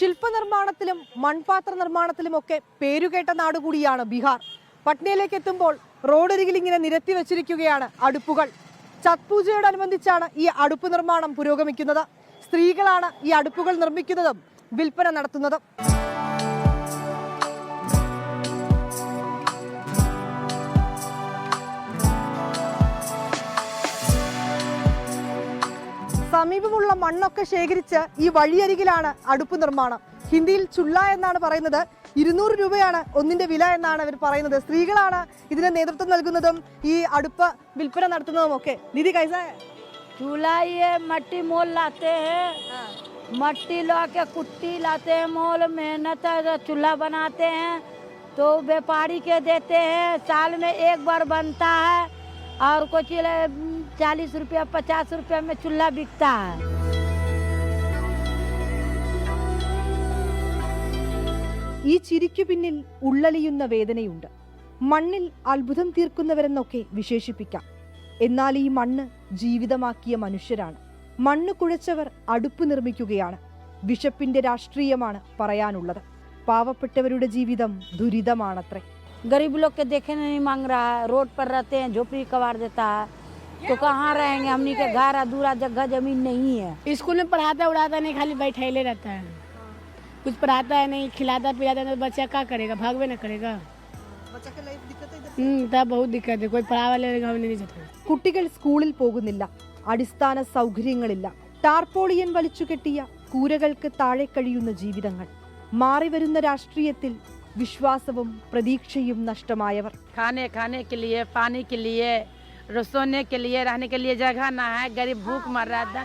ശില്പനിർമ്മാണത്തിലും മൺപാത്ര നിർമ്മാണത്തിലുമൊക്കെ പേരുകേട്ട നാടുകൂടിയാണ് ബീഹാർ. പട്നയിലേക്ക് എത്തുമ്പോൾ റോഡരികിൽ ഇങ്ങനെ നിരത്തി വെച്ചിരിക്കുകയാണ് അടുപ്പുകൾ. ഛത് പൂജയോടനുബന്ധിച്ചാണ് ഈ അടുപ്പ് നിർമ്മാണം പുരോഗമിക്കുന്നത്. സ്ത്രീകളാണ് ഈ അടുപ്പുകൾ നിർമ്മിക്കുന്നതും വിൽപ്പന നടത്തുന്നതും. സമീപമുള്ള മണ്ണൊക്കെ ശേഖരിച്ച് ഈ വഴിയരികിലാണ് അടുപ്പ് നിർമ്മാണം. ഹിന്ദിയിൽ ചുള്ള എന്നാണ് പറയുന്നത്. 200 രൂപയാണ് ഒന്നിന്റെ വില എന്നാണ് അവർ പറയുന്നത്. സ്ത്രീകളാണ് ഇതിന് നേതൃത്വം നൽകുന്നതും ഈ അടുപ്പ് വിൽപ്പന നടത്തുന്നതും ഒക്കെ. ദീദി കൈസ चूल्हा ये मट्टी मोल लाते हैं, मट्टी ला के कुट्टी लाते हैं, मोल मेहनत चूल्हा बनाते हैं तो व्यापारी के देते हैं। साल में एक बार बनता है और कुछ 40 रुपया 50 रुपया में चूल्हा बिकता है। ഈ ചിരിക്കു പിന്നിൽ ഉള്ളലിയുന്ന വേദനയുണ്ട്. മണ്ണിൽ അത്ഭുതം തീർക്കുന്നവരെന്നൊക്കെ വിശേഷിപ്പിക്കാം. എന്നാൽ ഈ മണ്ണ് ജീവിതമാക്കിയ മനുഷ്യരാണ്. മണ്ണ് കുഴച്ചവർ അടുപ്പ് നിർമ്മിക്കുകയാണ്. വിശപ്പിന്റെ രാഷ്ട്രീയമാണ് പറയാനുള്ളത്. പാവപ്പെട്ടവരുടെ ജീവിതം ദുരിതമാണത്രേ. गरीब लोग के देखने नहीं मांग रहा है, रोड पर रहते हैं, झोपड़ी कबाड़ देता है तो कहाँ रहेंगे? हमनी के घर अधूरा जगह जमीन नहीं है। स्कूल में पढ़ाता उड़ाता नहीं, खाली बैठैले रहता है, कुछ पढ़ाता है नहीं, खिलाता पिलाता नहीं, तो बच्चा क्या करेगा? भागवे ना करेगा। तब बहुत दिक्कत है, कोई पढ़ा वाले घर में नहीं जाता। കുട്ടികൾ സ്കൂളിൽ പോകുന്നില്ല. അടിസ്ഥാന സൗകര്യങ്ങളില്ല. ടാർപോളിയൻ വലിച്ചുകെട്ടിയ കൂരകൾക്ക് താഴെ കഴിയുന്ന ജീവിതങ്ങൾ. മാറിവരുന്ന രാഷ്ട്രീയത്തിൽ വിശ്വാസവും പ്രതീക്ഷയും നഷ്ടമായവർ. खाने के लिए, पानी के लिए, सोने के लिए, रहने के लिए जगह ना है, गरीब भूख मर रहा है।